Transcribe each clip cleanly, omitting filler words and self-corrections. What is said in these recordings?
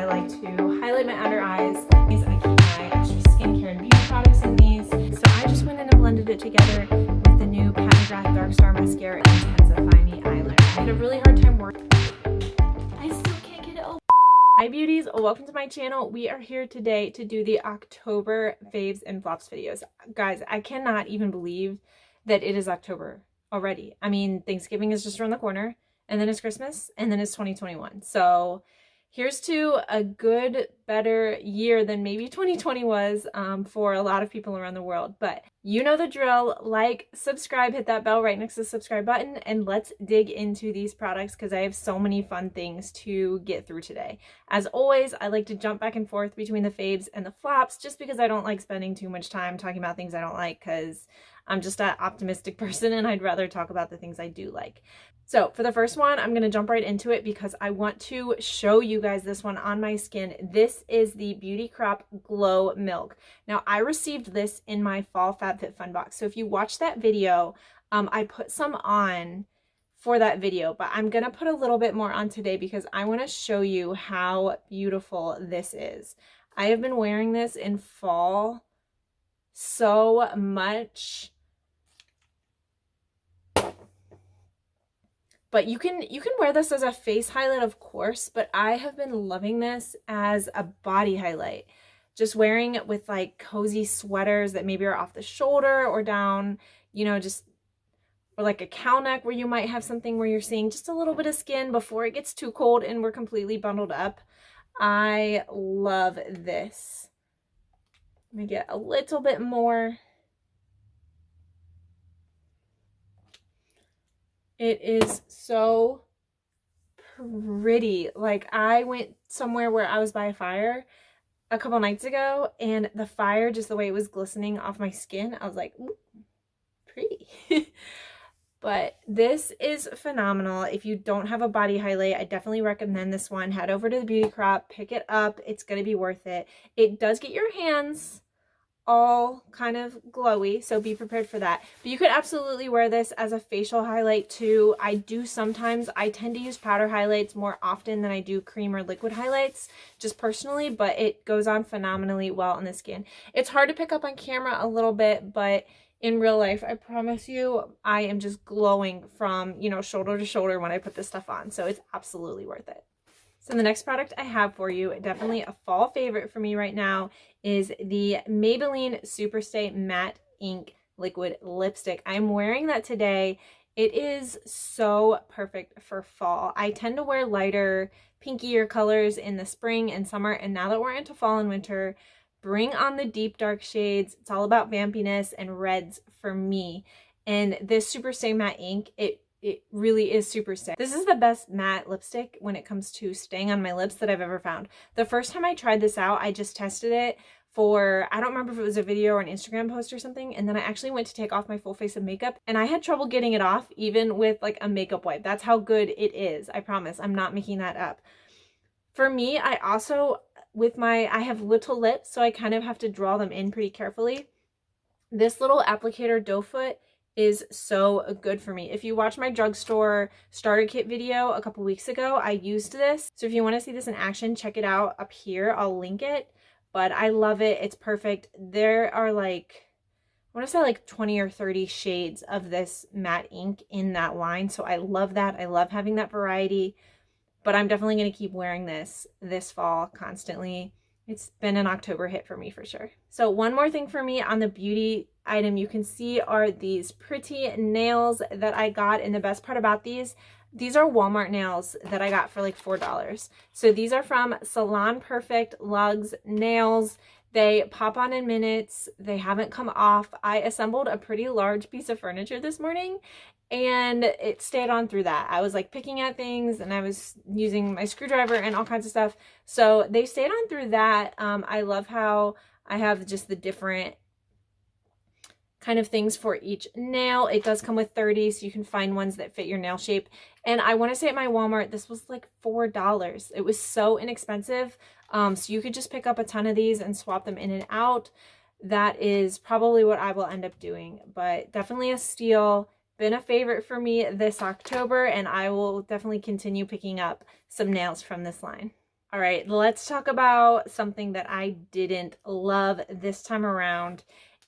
I like to highlight my under eyes. I keep my extra skincare and beauty products in these. So I just went in and blended it together with the new Pat Dark Star Mascara and Intensify Me eyeliner. I had a really hard time working. I still can't get it open. Hi beauties, welcome to my channel. We are here today to do the October faves and flops videos. Guys, I cannot even believe that it is October already. I mean, Thanksgiving is just around the corner, and then it's Christmas, and then it's 2021. So here's to a good, better year than maybe 2020 was for a lot of people around the world. But you know the drill. Like, subscribe, hit that bell right next to the subscribe button, and let's dig into these products because I have so many fun things to get through today. As always, I like to jump back and forth between the faves and the flops just because I don't like spending too much time talking about things I don't like, because I'm just an optimistic person and I'd rather talk about the things I do like. So for the first one, I'm going to jump right into it because I want to show you guys this one on my skin. This is the Beauty Crop Glow Milk. Now, I received this in my Fall FabFitFun box. So if you watch that video, I put some on for that video, but I'm going to put a little bit more on today because I want to show you how beautiful this is. I have been wearing this in fall so much. But you can wear this as a face highlight, of course, but I have been loving this as a body highlight. Just wearing it with like cozy sweaters that maybe are off the shoulder or down, you know, just or like a cow neck where you might have something where you're seeing just a little bit of skin before it gets too cold and we're completely bundled up. I love this. Let me get a little bit more. It is so pretty. Like, I went somewhere where I was by a fire a couple nights ago, and the fire, just the way it was glistening off my skin, I was like, ooh, pretty. But this is phenomenal. If you don't have a body highlight, I definitely recommend this one. Head over to the Beauty Crop, pick it up. It's going to be worth it. It does get your hands all kind of glowy, so be prepared for that. But you could absolutely wear this as a facial highlight too. I tend to use powder highlights more often than I do cream or liquid highlights, just personally, but it goes on phenomenally well on the skin. It's hard to pick up on camera a little bit, but in real life, I promise you, I am just glowing from, you know, shoulder to shoulder when I put this stuff on, so it's absolutely worth it. So the next product I have for you, definitely a fall favorite for me right now, is the Maybelline Superstay Matte Ink Liquid Lipstick. I'm wearing that today. It is so perfect for fall. I tend to wear lighter, pinkier colors in the spring and summer, and now that we're into fall and winter, bring on the deep dark shades. It's all about vampiness and reds for me. And this Superstay Matte Ink, it really is super stay. This is the best matte lipstick when it comes to staying on my lips that I've ever found. The first time I tried this out, I just tested it for, I don't remember if it was a video or an Instagram post or something, and then I actually went to take off my full face of makeup, and I had trouble getting it off even with like a makeup wipe. That's how good it is. I promise. I'm not making that up. For me, I also, I have little lips, so I kind of have to draw them in pretty carefully. This little applicator doe foot is so good for me. If you watch my drugstore starter kit video a couple weeks ago, I used this. So if you want to see this in action, check it out up here. I'll link it, but I love it. It's perfect. There are like, I want to say like 20 or 30 shades of this matte ink in that line. So I love that. I love having that variety, but I'm definitely going to keep wearing this fall constantly. It's been an October hit for me for sure. So one more thing for me on the beauty item you can see are these pretty nails that I got. And the best part about these are Walmart nails that I got for like $4. So these are from Salon Perfect Lugs nails. They pop on in minutes. They haven't come off. I assembled a pretty large piece of furniture this morning and it stayed on through that. I was like picking at things and I was using my screwdriver and all kinds of stuff. So they stayed on through that. I love how I have just the different kind of things for each nail. It does come with 30, so you can find ones that fit your nail shape. And I want to say at my Walmart, this was like $4. It was so inexpensive. So you could just pick up a ton of these and swap them in and out. That is probably what I will end up doing, but definitely a steal. Been a favorite for me this October, and I will definitely continue picking up some nails from this line. All right, let's talk about something that I didn't love this time around.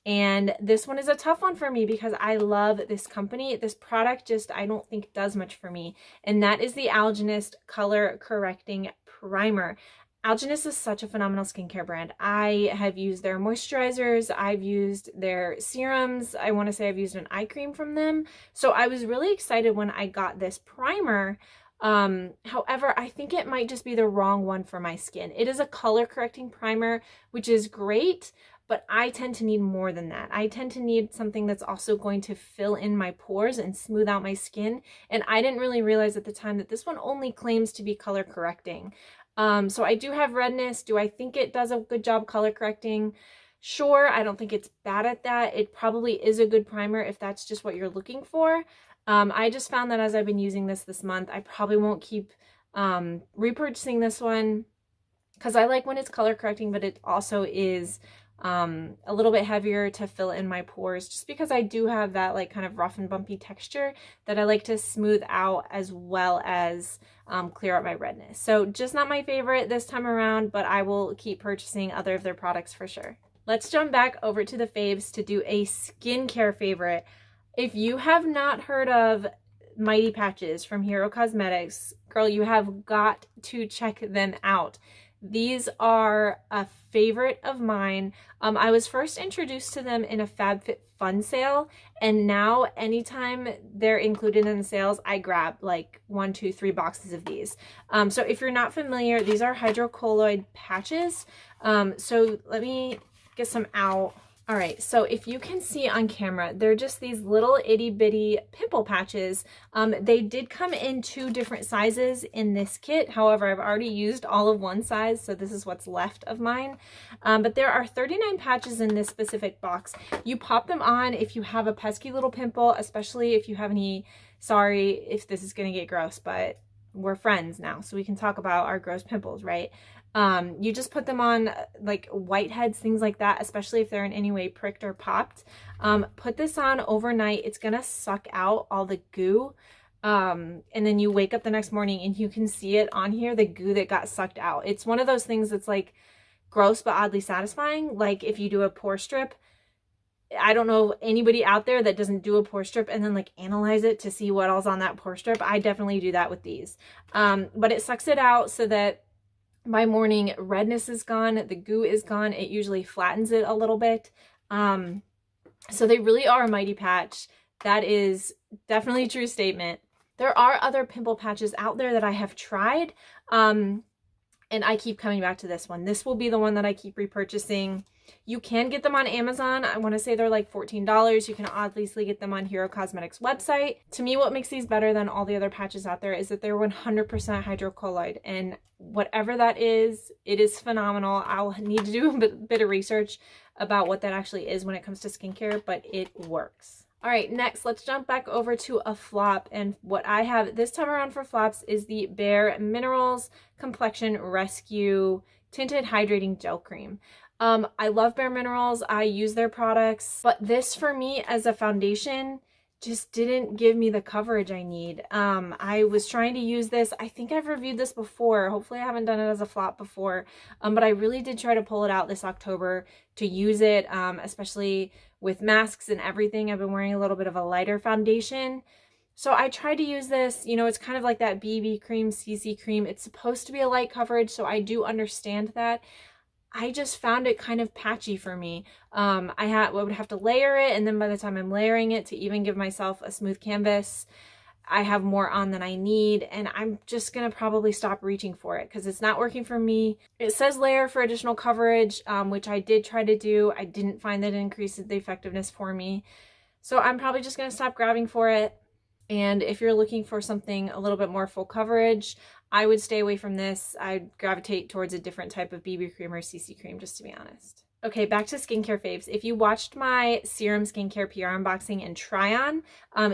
And this one is a tough one for me because I love this company. This product just, I don't think does much for me. And that is the Algenist Color Correcting Primer. Algenist is such a phenomenal skincare brand. I have used their moisturizers. I've used their serums. I want to say I've used an eye cream from them. So I was really excited when I got this primer. However, I think it might just be the wrong one for my skin. It is a color correcting primer, which is great, but I tend to need more than that. I tend to need something that's also going to fill in my pores and smooth out my skin. And I didn't really realize at the time that this one only claims to be color correcting. So I do have redness. Do I think it does a good job color correcting? Sure, I don't think it's bad at that. It probably is a good primer if that's just what you're looking for. I just found that as I've been using this month, I probably won't keep repurchasing this one because I like when it's color correcting, but it also is a little bit heavier to fill in my pores just because I do have that like kind of rough and bumpy texture that I like to smooth out as well as clear up my redness. So just not my favorite this time around, but I will keep purchasing other of their products for sure. Let's jump back over to the faves to do a skincare favorite. If you have not heard of Mighty Patches from Hero Cosmetics, girl, you have got to check them out. These are a favorite of mine. I was first introduced to them in a FabFitFun sale, and now anytime they're included in the sales, I grab like 1, 2, 3 boxes of these. So if you're not familiar, these are hydrocolloid patches. So let me get some out. All right, so if you can see on camera, they're just these little itty bitty pimple patches. They did come in 2 different sizes in this kit. However, I've already used all of one size, so this is what's left of mine. But there are 39 patches in this specific box. You pop them on if you have a pesky little pimple, especially if you have any, sorry if this is gonna get gross, but we're friends now, so we can talk about our gross pimples, right? You just put them on like whiteheads, things like that, especially if they're in any way pricked or popped. Put this on overnight. It's gonna suck out all the goo. And then you wake up the next morning and you can see it on here, the goo that got sucked out. It's one of those things that's like gross but oddly satisfying. Like if you do a pore strip, I don't know anybody out there that doesn't do a pore strip and then like analyze it to see what all's on that pore strip. I definitely do that with these. But it sucks it out so that by morning, redness is gone, the goo is gone. It usually flattens it a little bit. So they really are a mighty patch. That is definitely a true statement. There are other pimple patches out there that I have tried, and I keep coming back to this one. This will be the one that I keep repurchasing. You can get them on Amazon. I want to say they're like $14. You can obviously get them on Hero Cosmetics website. To me, what makes these better than all the other patches out there is that they're 100% hydrocolloid, and whatever that is, it is phenomenal. I'll need to do a bit of research about what that actually is when it comes to skincare, but it works. All right, next, let's jump back over to a flop. And what I have this time around for flops is the Bare Minerals Complexion Rescue Tinted Hydrating Gel Cream. I love Bare Minerals. I use their products, but this for me as a foundation just didn't give me the coverage I need. I was trying to use this. I think I've reviewed this before. Hopefully I haven't done it as a flop before, but I really did try to pull it out this October to use it, especially with masks and everything. I've been wearing a little bit of a lighter foundation. So I tried to use this. You know, it's kind of like that BB cream, CC cream. It's supposed to be a light coverage, so I do understand that. I just found it kind of patchy for me. I would have to layer it, and then by the time I'm layering it to even give myself a smooth canvas, I have more on than I need, and I'm just gonna probably stop reaching for it because it's not working for me. It says layer for additional coverage, which I did try to do. I didn't find that it increases the effectiveness for me. So I'm probably just gonna stop grabbing for it. And if you're looking for something a little bit more full coverage, I would stay away from this. I'd gravitate towards a different type of BB cream or CC cream, just to be honest. Okay, back to skincare faves. If you watched my Serum skincare PR unboxing and try on,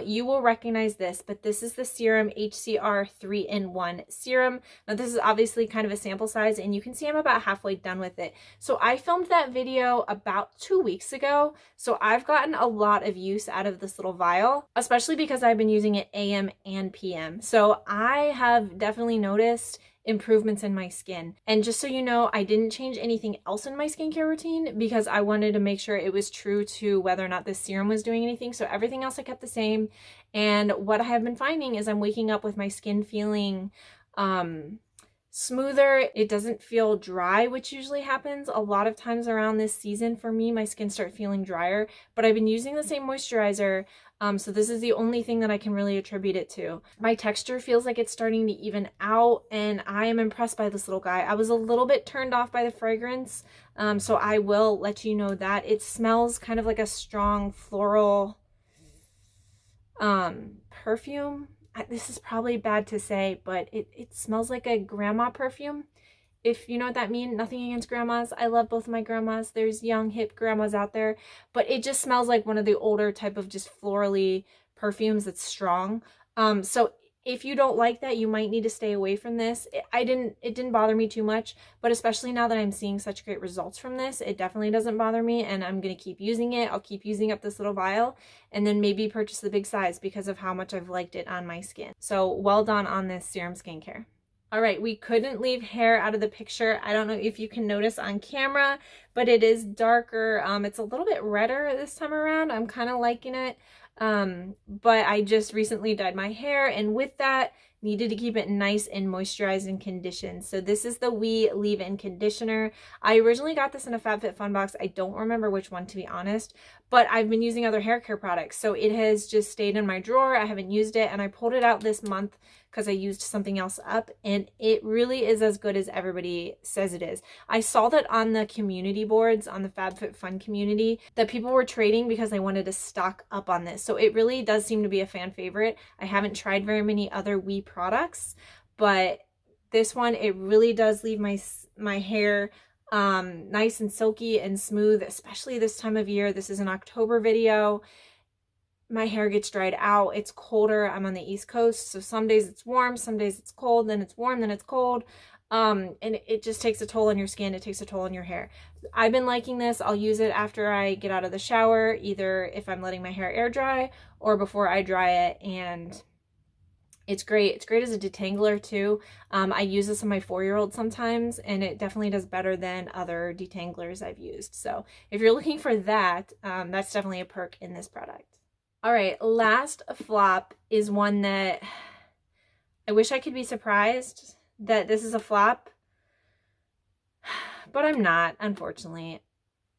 you will recognize this, but this is the Serum HCR 3-in-1 serum. Now this is obviously kind of a sample size, and you can see I'm about halfway done with it. So I filmed that video about 2 weeks ago, so I've gotten a lot of use out of this little vial, especially because I've been using it AM and PM. So I have definitely noticed improvements in my skin. And just so you know, I didn't change anything else in my skincare routine because I wanted to make sure it was true to whether or not this serum was doing anything. So everything else I kept the same. And what I have been finding is I'm waking up with my skin feeling smoother. It doesn't feel dry, which usually happens a lot of times around this season. For me, my skin starts feeling drier, but I've been using the same moisturizer. So this is the only thing that I can really attribute it to. My texture feels like it's starting to even out, and I am impressed by this little guy. I was a little bit turned off by the fragrance, so I will let you know that. It smells kind of like a strong floral perfume. This is probably bad to say, but it smells like a grandma perfume. If you know what that means. Nothing against grandmas. I love both of my grandmas. There's young, hip grandmas out there. But it just smells like one of the older type of just florally perfumes that's strong. So if you don't like that, you might need to stay away from this. It didn't bother me too much, but especially now that I'm seeing such great results from this, it definitely doesn't bother me, and I'm going to keep using it. I'll keep using up this little vial, and then maybe purchase the big size because of how much I've liked it on my skin. So well done on this Serum skincare. All right, we couldn't leave hair out of the picture. I don't know if you can notice on camera, but it is darker. It's a little bit redder this time around. I'm kind of liking it. But I just recently dyed my hair, and with that, needed to keep it nice and moisturized and conditioned. So this is the We Leave-In Conditioner. I originally got this in a FabFitFun box. I don't remember which one, to be honest, but I've been using other hair care products. So it has just stayed in my drawer. I haven't used it, and I pulled it out this month because I used something else up, and it really is as good as everybody says it is. I saw that on the community boards, on the FabFitFun community, that people were trading because they wanted to stock up on this. So it really does seem to be a fan favorite. I haven't tried very many other We products, but this one, it really does leave my hair nice and silky and smooth, especially this time of year. This is an October video. My hair gets dried out. It's colder. I'm on the East Coast, so some days it's warm, some days it's cold, then it's warm, then it's cold. And it just takes a toll on your skin. It takes a toll on your hair. I've been liking this. I'll use it after I get out of the shower, either if I'm letting my hair air dry or before I dry it, and it's great. It's great as a detangler too. I use this on my 4-year-old sometimes, and it definitely does better than other detanglers I've used. So if you're looking for that, that's definitely a perk in this product. All right, last flop is one that I wish I could be surprised that this is a flop, but I'm not, unfortunately.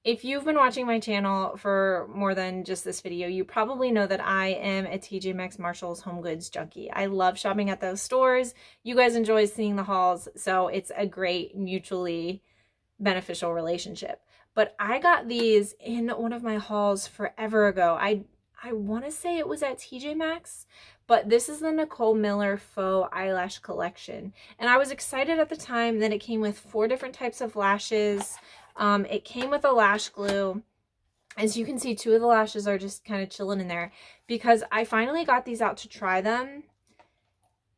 If you've been watching my channel for more than just this video, you probably know that I am a TJ Maxx Marshalls home goods junkie. I love shopping at those stores. You guys enjoy seeing the hauls, so it's a great mutually beneficial relationship. But I got these in one of my hauls forever ago. I want to say it was at TJ Maxx, but this is the Nicole Miller Faux Eyelash Collection. And I was excited at the time that it came with 4 different types of lashes. It came with a lash glue. As you can see, 2 of the lashes are just kind of chilling in there because I finally got these out to try them,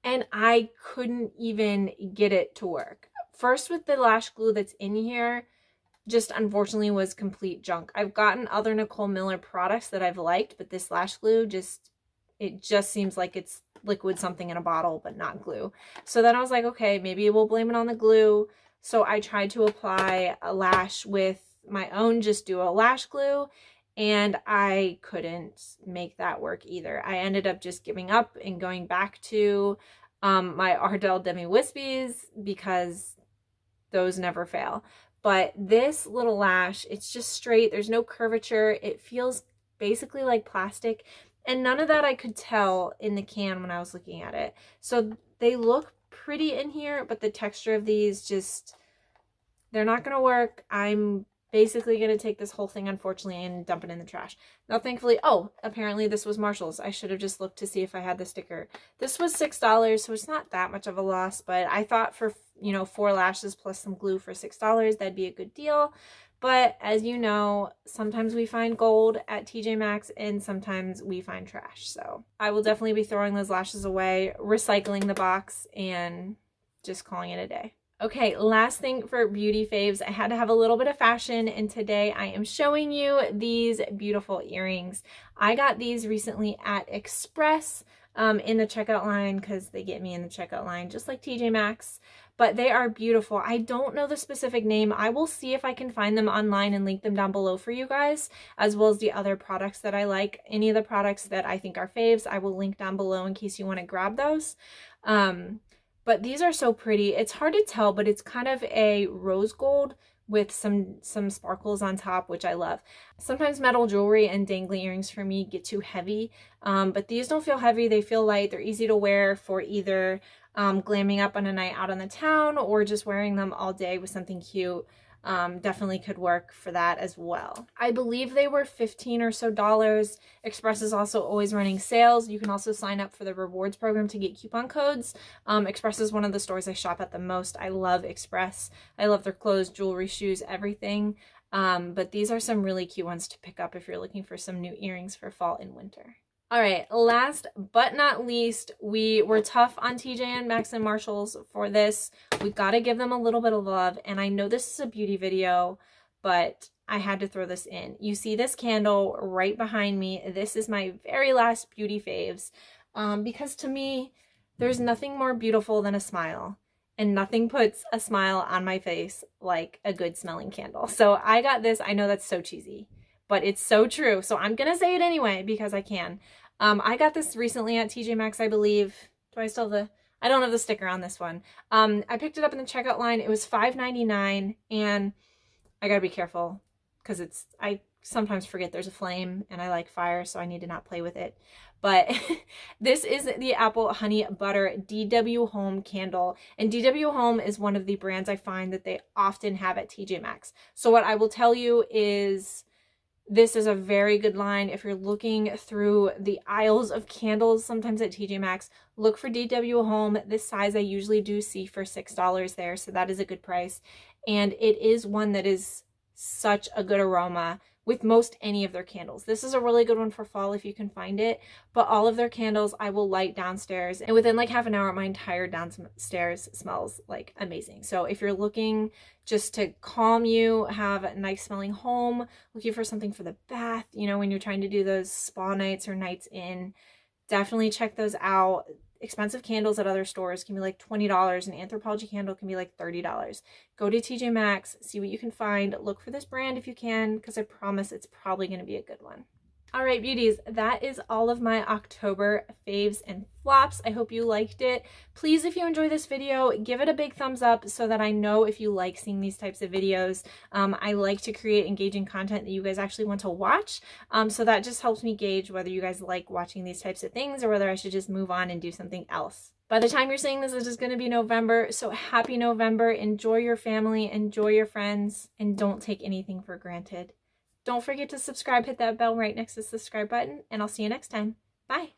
and I couldn't even get it to work. First, with the lash glue that's in here, just unfortunately was complete junk. I've gotten other Nicole Miller products that I've liked, but this lash glue it just seems like it's liquid something in a bottle, but not glue. So then I was like, okay, maybe we'll blame it on the glue. So I tried to apply a lash with my own just Duo lash glue, and I couldn't make that work either. I ended up just giving up and going back to my Ardell Demi Wispies because those never fail. But this little lash, it's just straight. There's no curvature. It feels basically like plastic. And none of that I could tell in the can when I was looking at it. So they look pretty in here, but the texture of these just, they're not going to work. I'm basically going to take this whole thing, unfortunately, and dump it in the trash. Now, thankfully, oh, apparently this was Marshall's. I should have just looked to see if I had the sticker. This was $6, so it's not that much of a loss, but I thought for, 4 lashes plus some glue for $6, that'd be a good deal. But as you know, sometimes we find gold at TJ Maxx and sometimes we find trash. So I will definitely be throwing those lashes away, recycling the box, and just calling it a day. Okay, last thing for beauty faves, I had to have a little bit of fashion, and today I am showing you these beautiful earrings. I got these recently at Express in the checkout line because they get me in the checkout line just like TJ Maxx. but they are beautiful. I don't know the specific name. I will see if I can find them online and link them down below for you guys, as well as the other products that I like. Any of the products that I think are faves, I will link down below in case you want to grab those. But these are so pretty. It's hard to tell, but it's kind of a rose gold with some sparkles on top, which I love. Sometimes metal jewelry and dangly earrings for me get too heavy, but these don't feel heavy. They feel light. They're easy to wear for either glamming up on a night out on the town or just wearing them all day with something cute. Definitely could work for that as well. I believe they were $15 or so. Express is also always running sales. You can also sign up for the rewards program to get coupon codes. Express is one of the stores I shop at the most. I love Express. I love their clothes, jewelry, shoes, everything. But these are some really cute ones to pick up if you're looking for some new earrings for fall and winter. All right, last but not least, we were tough on TJ Maxx and Marshalls for this. We've got to give them a little bit of love, and I know this is a beauty video, but I had to throw this in. You see this candle right behind me. This is my very last beauty faves, because to me, there's nothing more beautiful than a smile, and nothing puts a smile on my face like a good smelling candle. So I got this. I know that's so cheesy, but it's so true. So I'm going to say it anyway because I can. I got this recently at TJ Maxx, I believe. Do I still have I don't have the sticker on this one. I picked it up in the checkout line. It was $5.99, and I gotta be careful because I sometimes forget there's a flame and I like fire, so I need to not play with it. But this is the Apple Honey Butter DW Home candle, and DW Home is one of the brands I find that they often have at TJ Maxx. So what I will tell you is, this is a very good line. If you're looking through the aisles of candles, sometimes at TJ Maxx, look for DW Home. This size I usually do see for $6 there, so that is a good price. And it is one that is such a good aroma with most any of their candles. This is a really good one for fall if you can find it, but all of their candles I will light downstairs, and within like half an hour my entire downstairs smells like amazing. So if you're looking just to calm you, have a nice smelling home, looking for something for the bath, you know, when you're trying to do those spa nights or nights in, definitely check those out. Expensive candles at other stores can be like $20. An Anthropologie candle can be like $30. Go to TJ Maxx, see what you can find. Look for this brand if you can, because I promise it's probably going to be a good one. All right, beauties, that is all of my October faves and flops. I hope you liked it. Please, if you enjoy this video, give it a big thumbs up so that I know if you like seeing these types of videos. I like to create engaging content that you guys actually want to watch. So that just helps me gauge whether you guys like watching these types of things or whether I should just move on and do something else. By the time you're seeing this, it's just going to be November. So happy November. Enjoy your family, enjoy your friends, and don't take anything for granted. Don't forget to subscribe, hit that bell right next to the subscribe button, and I'll see you next time. Bye.